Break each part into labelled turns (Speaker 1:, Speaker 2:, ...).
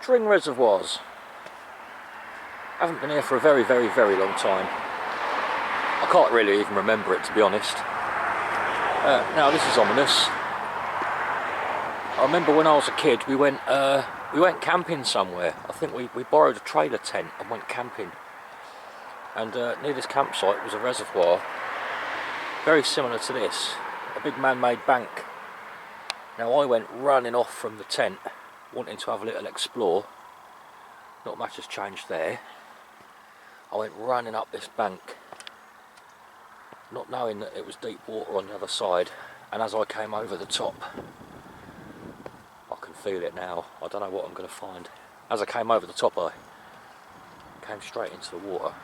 Speaker 1: Tring reservoirs. Haven't been here for a very, very, very long time. I can't really even remember it, to be honest. Now this is ominous. I remember when I was a kid, we went camping somewhere. I think we borrowed a trailer tent and went camping. And near this campsite was a reservoir, very similar to this, a big man-made bank. Now I went running off from the tent, wanting to have a little explore. Not much has changed there. I went running up this bank, not knowing that it was deep water on the other side, and as I came over the top, I can feel it now, I don't know what I'm going to find. As I came over the top, I came straight into the water.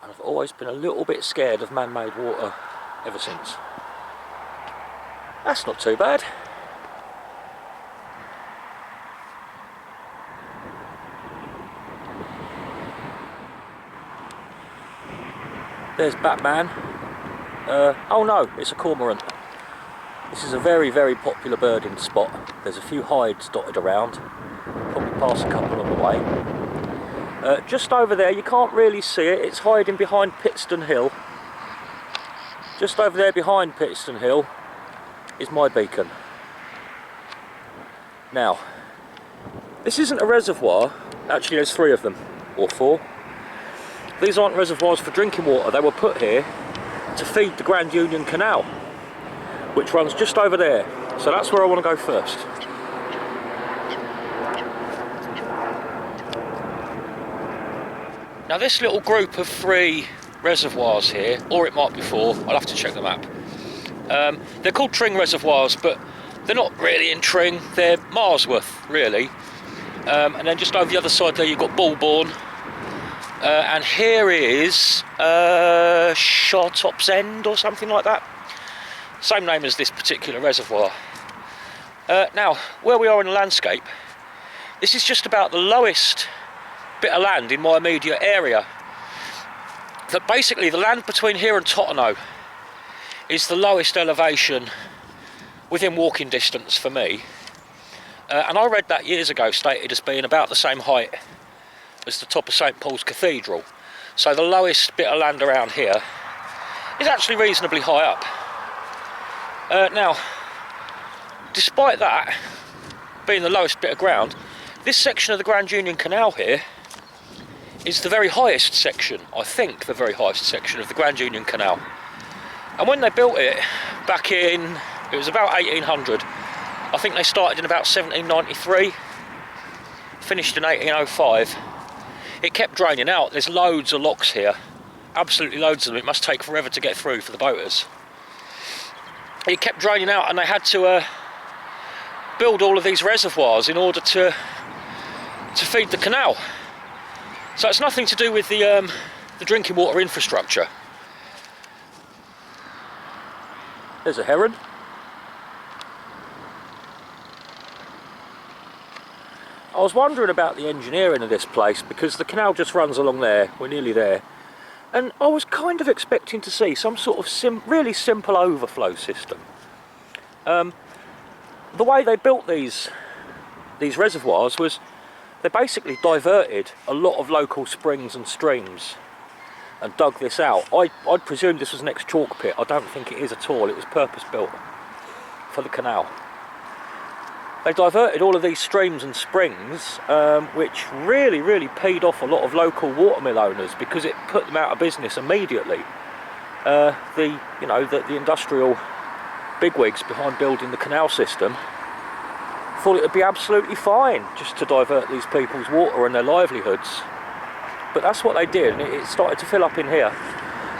Speaker 1: And I've always been a little bit scared of man-made water ever since. That's not too bad. There's Batman. Oh no, it's a cormorant. This is a very, very popular birding spot. There's a few hides dotted around. Probably pass a couple on the way. Just over there, you can't really see it. It's hiding behind Pitstone Hill. Just over there behind Pitstone Hill is my beacon. Now, this isn't a reservoir. Actually, there's 3 of them, or 4. These aren't reservoirs for drinking water. They were put here to feed the Grand Union Canal, which runs just over there. So that's where I want to go first. Now this little group of 3 reservoirs here, or it might be 4, I'll have to check the map. They're called Tring reservoirs, but they're not really in Tring, they're Marsworth, really. And then just over the other side there you've got Bulbourne. And here is Shartop's End or something like that. Same name as this particular reservoir. Now, where we are in the landscape, this is just about the lowest bit of land in my immediate area. That basically the land between here and Tottenham is the lowest elevation within walking distance for me. And I read that years ago, stated as being about the same height as the top of St Paul's Cathedral. So the lowest bit of land around here is actually reasonably high up. Now, despite that being the lowest bit of ground, this section of the Grand Union Canal here is the very highest section, I think the very highest section of the Grand Union Canal. And when they built it back in, it was about 1800, I think they started in about 1793, finished in 1805. It kept draining out. There's loads of locks here, absolutely loads of them. It must take forever to get through for the boaters. It kept draining out, and they had to build all of these reservoirs in order to feed the canal. So it's nothing to do with the drinking water infrastructure. There's a heron. I was wondering about the engineering of this place because the canal just runs along there, we're nearly there, and I was kind of expecting to see some sort of really simple overflow system. The way they built these reservoirs was they basically diverted a lot of local springs and streams and dug this out. I'd presume this was an ex-chalk pit. I don't think it is at all. It was purpose built for the canal. They diverted all of these streams and springs, which really, really peed off a lot of local watermill owners because it put them out of business immediately. The industrial bigwigs behind building the canal system thought it would be absolutely fine just to divert these people's water and their livelihoods. But that's what they did, and it started to fill up in here.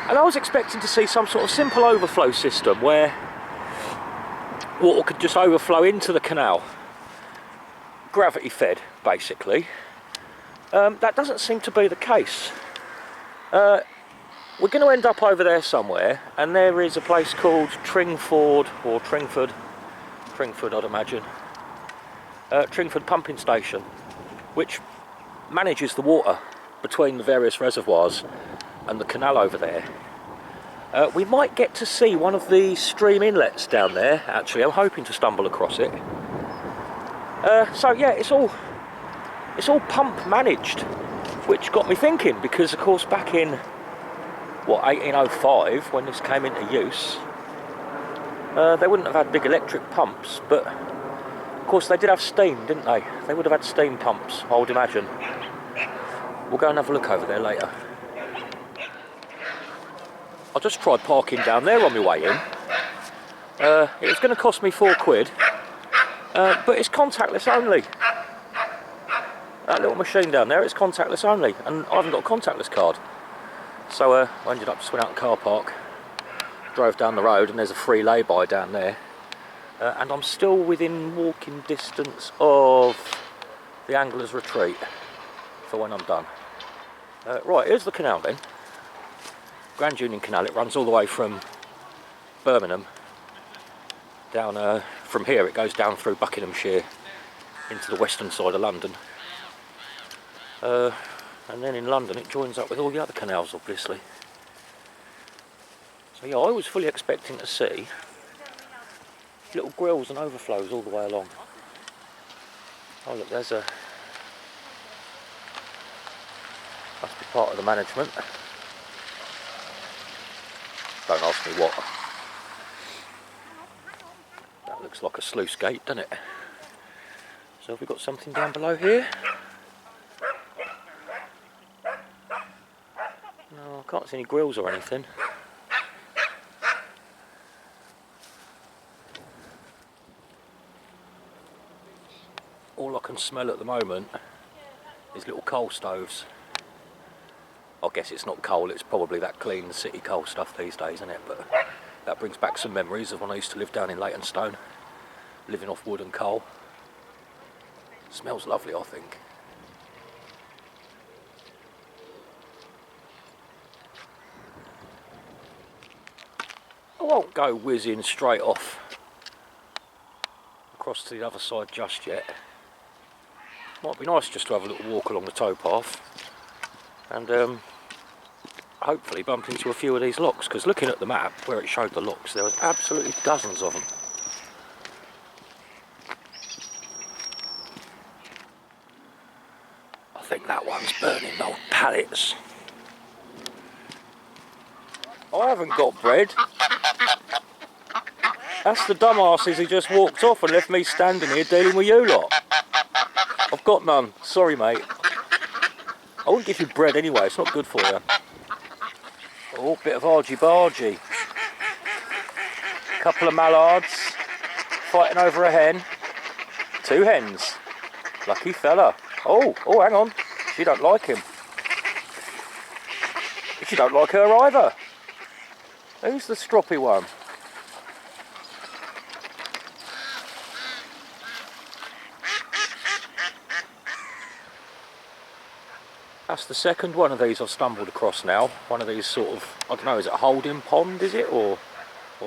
Speaker 1: And I was expecting to see some sort of simple overflow system where water could just overflow into the canal, gravity fed basically. That doesn't seem to be the case. We're going to end up over there somewhere, and there is a place called Tringford I'd imagine, Tringford pumping station, which manages the water between the various reservoirs and the canal over there. We might get to see one of the stream inlets down there, actually. I'm hoping to stumble across it. So yeah, it's all pump managed, which got me thinking, because of course back in 1805, when this came into use, they wouldn't have had big electric pumps, but of course they did have steam, didn't they? They would have had steam pumps, I would imagine. We'll go and have a look over there later. I just tried parking down there on my way in. It was going to cost me £4, but it's contactless only. That little machine down there, it's contactless only, and I haven't got a contactless card. So I ended up just went out in the car park, drove down the road, and there's a free lay-by down there. And I'm still within walking distance of the Angler's Retreat for when I'm done. Right, here's the canal then. Grand Union Canal. It runs all the way from Birmingham down. From here it goes down through Buckinghamshire into the western side of London. And then in London it joins up with all the other canals, obviously. So yeah, I was fully expecting to see little grills and overflows all the way along. Oh look, there's a... must be part of the management. Don't ask me what. That looks like a sluice gate, doesn't it? So have we got something down below here? No, I can't see any grills or anything. All I can smell at the moment is little coal stoves. I guess it's not coal, it's probably that clean city coal stuff these days, isn't it? But that brings back some memories of when I used to live down in Leytonstone, living off wood and coal. Smells lovely, I think. I won't go whizzing straight off across to the other side just yet. Might be nice just to have a little walk along the towpath and hopefully bump into a few of these locks, because looking at the map where it showed the locks, there was absolutely dozens of them. I think that one's burning old pallets. I haven't got bread. That's the dumbasses who just walked off and left me standing here dealing with you lot. I've got none. Sorry, mate. I wouldn't give you bread anyway. It's not good for you. Oh, bit of argy-bargy. Couple of mallards fighting over a hen. 2 hens. Lucky fella. Oh, hang on. She don't like him. She don't like her either. Who's the stroppy one? That's the second one of these I've stumbled across now. One of these sort of, I don't know, is it a holding pond, is it? Or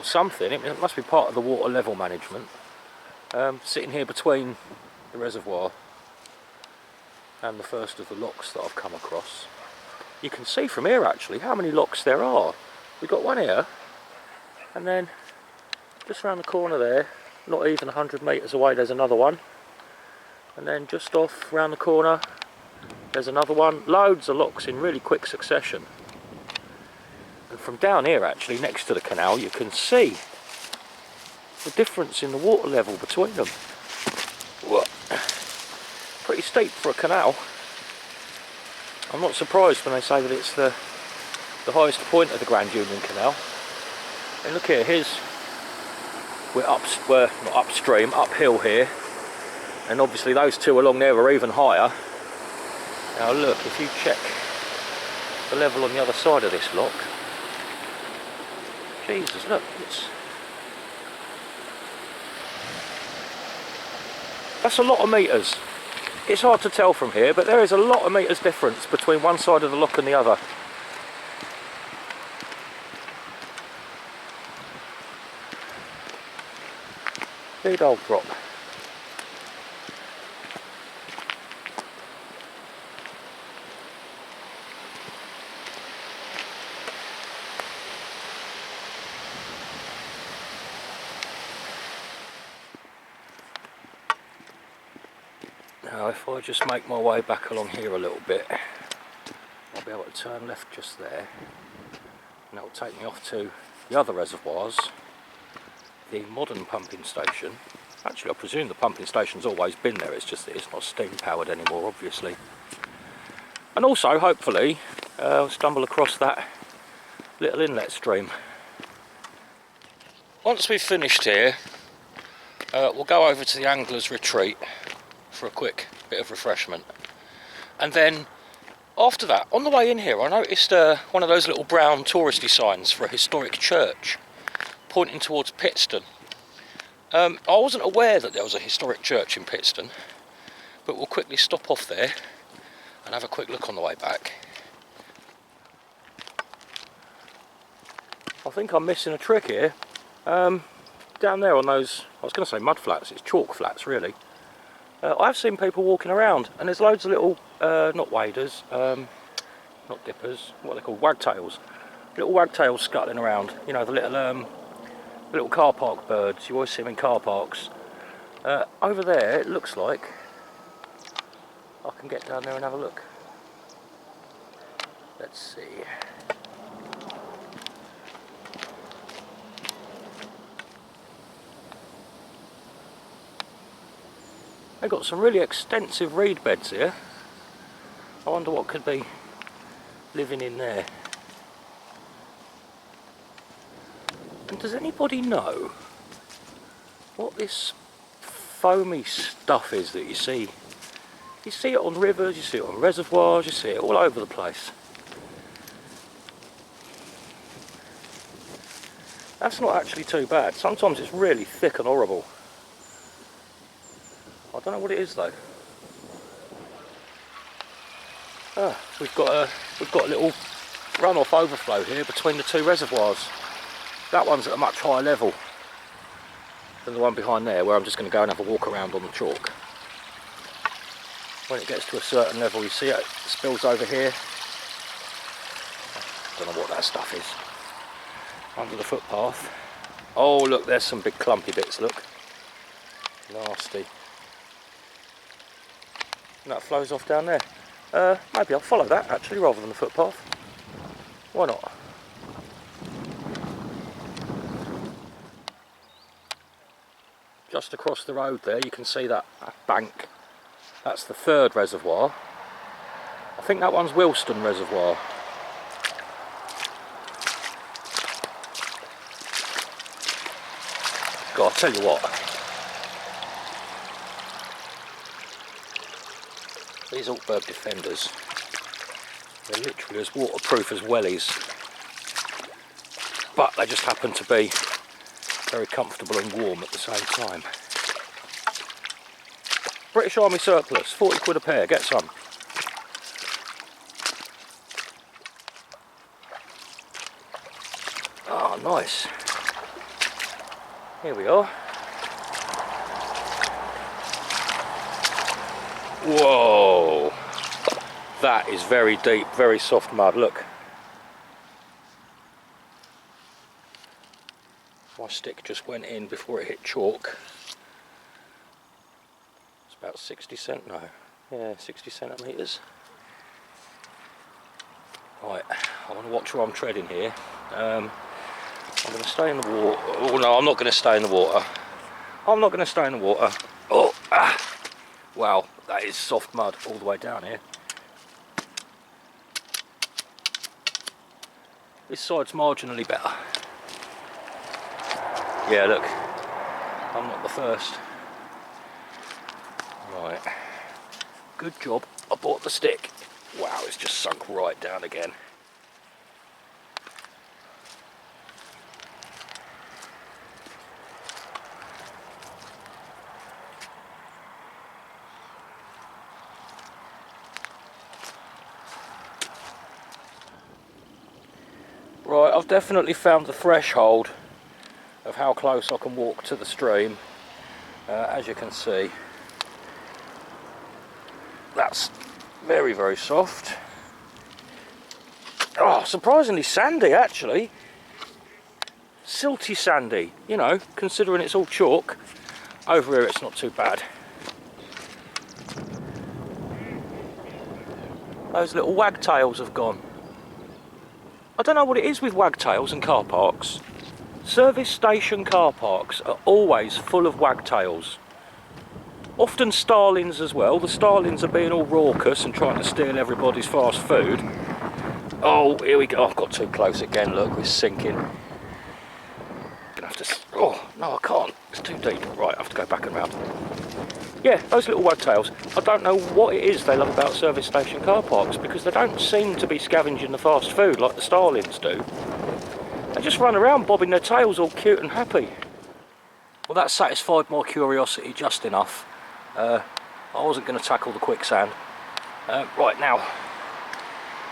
Speaker 1: something. It must be part of the water level management. Sitting here between the reservoir and the first of the locks that I've come across. You can see from here actually how many locks there are. We've got one here, and then just around the corner there, not even 100 metres away, there's another one. And then just off round the corner, there's another one. Loads of locks in really quick succession. And from down here actually, next to the canal, you can see the difference in the water level between them. Whoa. Pretty steep for a canal. I'm not surprised when they say that it's the highest point of the Grand Union Canal. And look here, we're not upstream, uphill here. And obviously those two along there are even higher. Now look, if you check the level on the other side of this lock, Jesus, look, that's a lot of metres. It's hard to tell from here, but there is a lot of metres difference between one side of the lock and the other. Big old drop. Now if I just make my way back along here a little bit, I'll be able to turn left just there, and that will take me off to the other reservoirs, the modern pumping station. Actually, I presume the pumping station's always been there, it's just that it's not steam powered anymore, obviously. And also, hopefully, I'll stumble across that little inlet stream. Once we've finished here, we'll go over to the Angler's Retreat for a quick bit of refreshment. And then, after that, on the way in here, I noticed one of those little brown touristy signs for a historic church pointing towards Pittston. I wasn't aware that there was a historic church in Pittston, but we'll quickly stop off there and have a quick look on the way back. I think I'm missing a trick here. Down there on those, I was going to say mud flats, it's chalk flats really. I've seen people walking around, and there's loads of little, not waders, not dippers, what are they called, wagtails. Little wagtails scuttling around, you know, the little car park birds, you always see them in car parks. Over there, it looks like I can get down there and have a look. Let's see. They've got some really extensive reed beds here. I wonder what could be living in there. And does anybody know what this foamy stuff is that you see? You see it on rivers, you see it on reservoirs, you see it all over the place. That's not actually too bad. Sometimes it's really thick and horrible. I don't know what it is though. We've got a little runoff overflow here between the two reservoirs. That one's at a much higher level than the one behind there, where I'm just going to go and have a walk around on the chalk. When it gets to a certain level, you see it spills over here. Don't know what that stuff is. Under the footpath. Oh look, there's some big clumpy bits, look. Nasty. And that flows off down there. Maybe I'll follow that actually, rather than the footpath. Why not? Just across the road there, you can see that bank. That's the third reservoir. I think that one's Wilston Reservoir. God, I'll tell you what. These Altberg Defenders, they're literally as waterproof as wellies, but they just happen to be very comfortable and warm at the same time. British Army surplus, 40 quid a pair, get some. Oh, nice. Here we are. Whoa, that is very deep, very soft mud, look. My stick just went in before it hit chalk. It's about 60 centimetres. Right, I want to watch where I'm treading here. I'm going to stay in the water. Oh no, I'm not going to stay in the water. I'm not going to stay in the water. Oh, wow, that is soft mud all the way down here. This side's marginally better. Yeah, look, I'm not the first. Right, good job, I bought the stick. Wow, it's just sunk right down again. Right, I've definitely found the threshold of how close I can walk to the stream. As you can see, that's very, very soft. Oh, surprisingly sandy actually. Silty sandy, you know, considering it's all chalk. Over here it's not too bad. Those little wagtails have gone. I don't know what it is with wagtails and car parks. Service station car parks are always full of wagtails. Often starlings as well. The starlings are being all raucous and trying to steal everybody's fast food. Oh, here we go. Oh, I've got too close again. Look, we're sinking. Gonna have to. Oh, no, I can't. It's too deep. Right, I have to go back and round. Yeah, those little wagtails. I don't know what it is they love about service station car parks, because they don't seem to be scavenging the fast food like the starlings do. They just run around bobbing their tails all cute and happy. Well, that satisfied my curiosity just enough. I wasn't going to tackle the quicksand. Right now,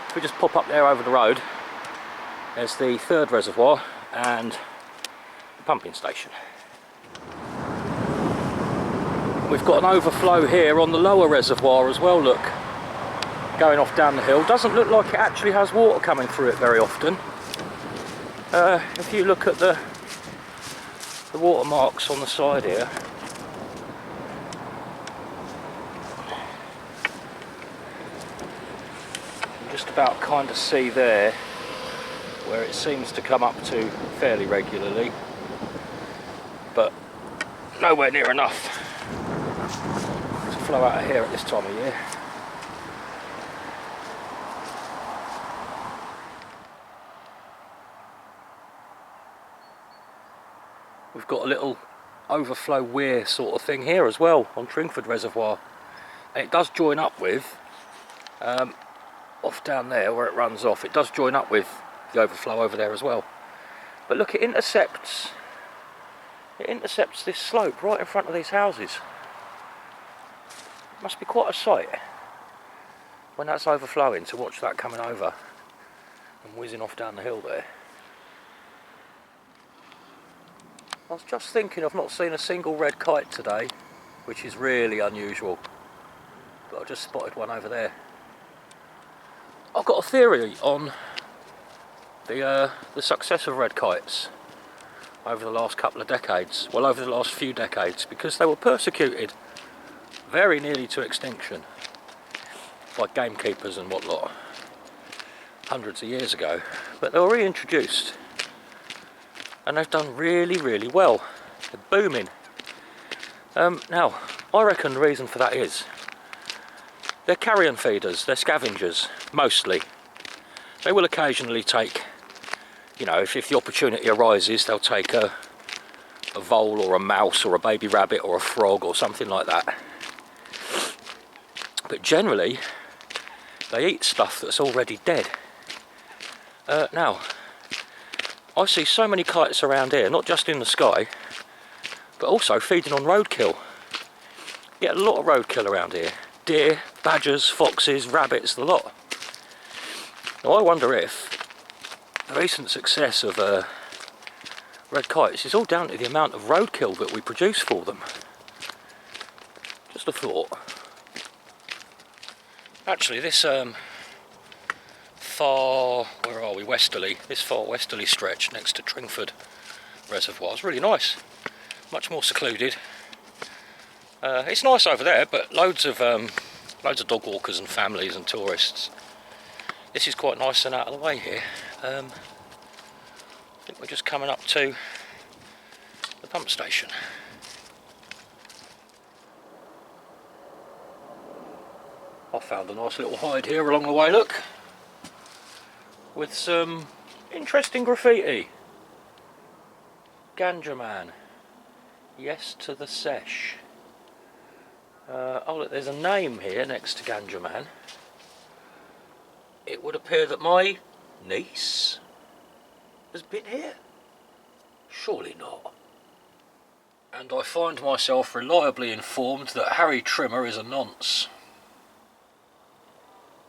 Speaker 1: if we just pop up there over the road, there's the third reservoir and the pumping station. We've got an overflow here on the lower reservoir as well, look, going off down the hill. Doesn't look like it actually has water coming through it very often. If you look at the watermarks on the side here, you just about kind of see there where it seems to come up to fairly regularly, but nowhere near enough to flow out of here at this time of year. We've got a little overflow weir sort of thing here as well on Tring Reservoir, and it does join up with off down there where it runs off. It does join up with the overflow over there as well. But look, it intercepts this slope right in front of these houses. It must be quite a sight when that's overflowing to watch that coming over and whizzing off down the hill there. I was just thinking I've not seen a single red kite today, which is really unusual, but I just spotted one over there. I've got a theory on the success of red kites over the last couple of decades, well, over the last few decades, because they were persecuted very nearly to extinction by gamekeepers and whatnot hundreds of years ago, but they were reintroduced and they've done really, really well. They're booming. Now, I reckon the reason for that is they're carrion feeders, they're scavengers, mostly. They will occasionally take, you know, if the opportunity arises, they'll take a vole or a mouse or a baby rabbit or a frog or something like that. But generally, they eat stuff that's already dead. Now, I see so many kites around here, not just in the sky, but also feeding on roadkill. You get a lot of roadkill around here. Deer, badgers, foxes, rabbits, the lot. Now I wonder if the recent success of red kites is all down to the amount of roadkill that we produce for them. Just a thought. Actually, this far westerly stretch next to Tringford Reservoir is really nice. Much more secluded. It's nice over there, but loads of dog walkers and families and tourists. This is quite nice and out of the way here. I think we're just coming up to the pump station. I found a nice little hide here along the way, look, with some interesting graffiti. Ganja Man, yes to the sesh. Oh look, there's a name here next to Ganja Man. It would appear that my niece has been here. Surely not. And I find myself reliably informed that Harry Trimmer is a nonce.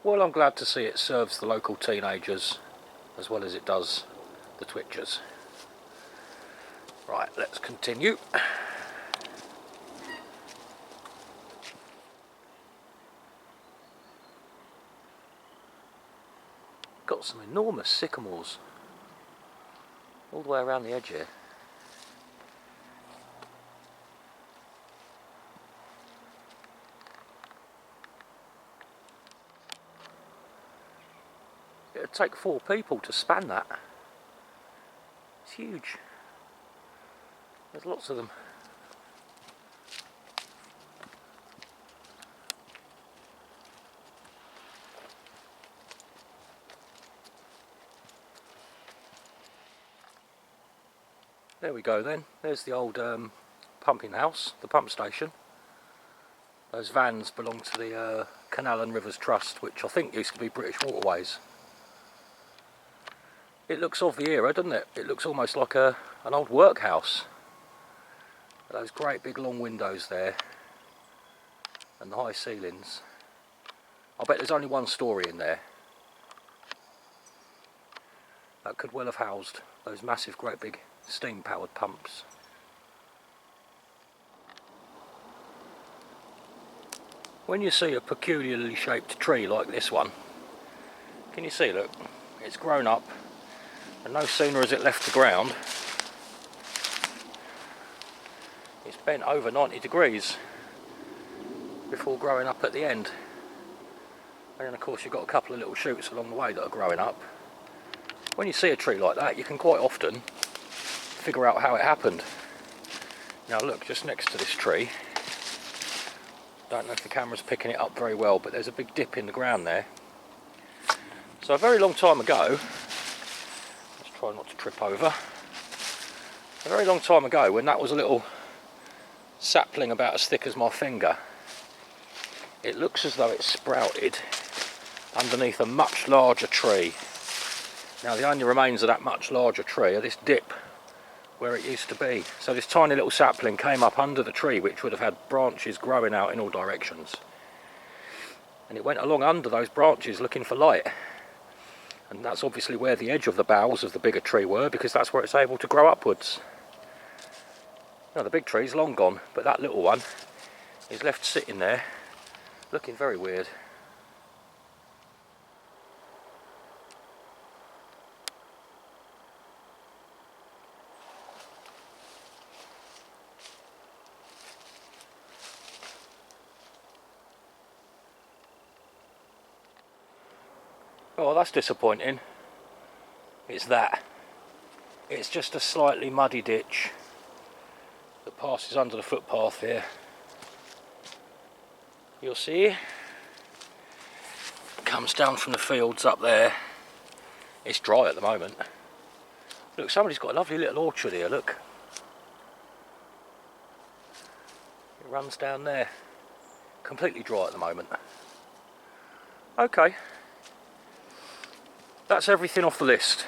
Speaker 1: Well, I'm glad to see it serves the local teenagers as well as it does the twitchers. Right, let's continue. Got some enormous sycamores all the way around the edge here. It'd take 4 people to span that. It's huge. There's lots of them. There we go then. There's the old pumping house, the pump station. Those vans belong to the Canal and Rivers Trust, which I think used to be British Waterways. It looks of the era, doesn't it? It looks almost like an old workhouse. Those great big long windows there and the high ceilings. I bet there's only one story in there. That could well have housed those massive great big steam powered pumps. When you see a peculiarly shaped tree like this one, can you see, look, it's grown up, and no sooner has it left the ground, it's bent over 90 degrees before growing up at the end. And then of course you've got a couple of little shoots along the way that are growing up. When you see a tree like that, you can quite often figure out how it happened. Now look, just next to this tree, don't know if the camera's picking it up very well, but there's a big dip in the ground there. So a very long time ago, let's try not to trip over, a very long time ago, when that was a little sapling about as thick as my finger, it looks as though it sprouted underneath a much larger tree. Now the only remains of that much larger tree are this dip where it used to be. So this tiny little sapling came up under the tree, which would have had branches growing out in all directions. And it went along under those branches looking for light. And that's obviously where the edge of the boughs of the bigger tree were, because that's where it's able to grow upwards. Now the big tree's long gone, but that little one is left sitting there, looking very weird. Oh, that's disappointing. It's that. It's just a slightly muddy ditch that passes under the footpath here. You'll see it comes down from the fields up there. It's dry at the moment. Look, somebody's got a lovely little orchard here, look. It runs down there. Completely dry at the moment. Okay. That's everything off the list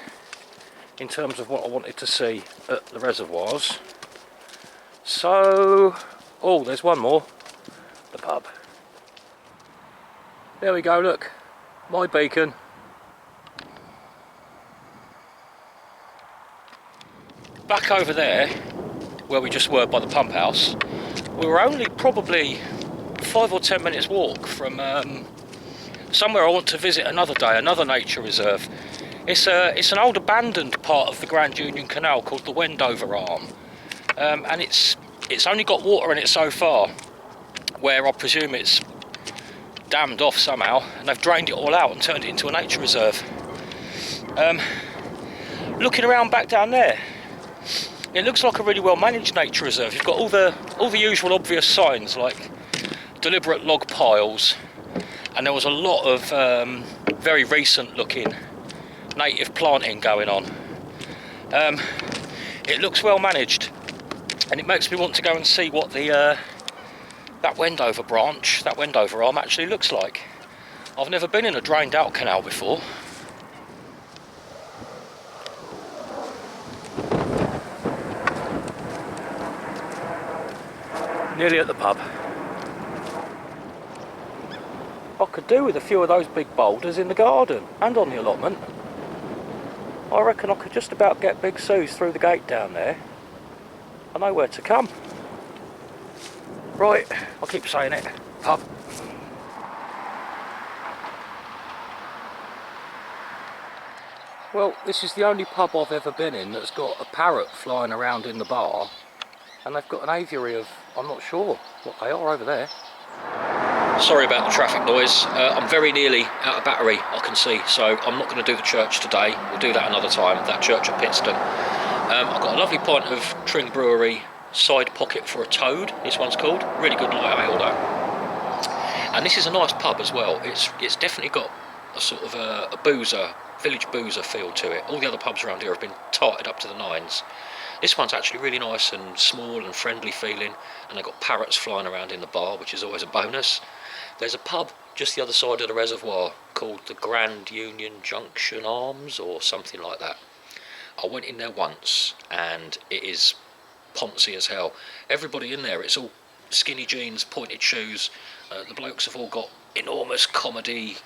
Speaker 1: in terms of what I wanted to see at the reservoirs. So, oh, there's one more, the pub. There we go, look, my beacon. Back over there, where we just were by the pump house, we were only probably 5 or 10 minutes walk from somewhere I want to visit another day, another nature reserve. It's an old abandoned part of the Grand Union Canal called the Wendover Arm, and it's only got water in it so far, where I presume it's dammed off somehow, and they've drained it all out and turned it into a nature reserve. Looking around back down there, it looks like a really well managed nature reserve. You've got all the usual obvious signs like deliberate log piles. And there was a lot of very recent looking native planting going on. It looks well managed, and it makes me want to go and see what the that Wendover branch, that Wendover arm actually looks like. I've never been in a drained out canal before. Nearly at the pub. I could do with a few of those big boulders in the garden and on the allotment. I reckon I could just about get Big Sue's through the gate down there. I know where to come. Right, I'll keep saying it. Pub. Well, this is the only pub I've ever been in that's got a parrot flying around in the bar, and they've got an aviary of, I'm not sure what they are over there. Sorry about the traffic noise. I'm very nearly out of battery, I can see, so I'm not going to do the church today. We'll do that another time, that church at Pitstone. I've got a lovely pint of Tring Brewery Side Pocket for a Toad, this one's called. Really good light ale though. And this is a nice pub as well. It's definitely got a sort of a boozer, village boozer feel to it. All the other pubs around here have been tarted up to the nines. This one's actually really nice and small and friendly feeling, and they've got parrots flying around in the bar, which is always a bonus. There's a pub just the other side of the reservoir called the Grand Union Junction Arms or something like that. I went in there once and it is poncy as hell. Everybody in there, it's all skinny jeans, pointed shoes. The blokes have all got enormous comedy,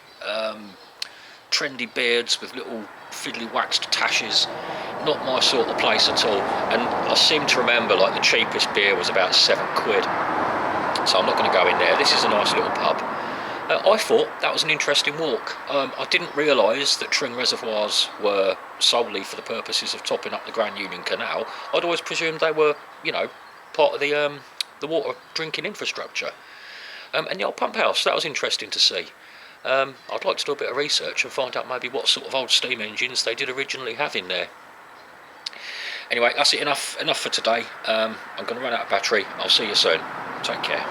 Speaker 1: trendy beards with little fiddly waxed tashes. Not my sort of place at all. And I seem to remember like the cheapest beer was about £7. So I'm not going to go in there. This is a nice little pub. I thought that was an interesting walk. I didn't realise that Tring reservoirs were solely for the purposes of topping up the Grand Union Canal. I'd always presumed they were, you know, part of the water drinking infrastructure. And the old pump house, that was interesting to see. I'd like to do a bit of research and find out maybe what sort of old steam engines they did originally have in there. Anyway, that's it, enough for today. I'm going to run out of battery. I'll see you soon. Take care.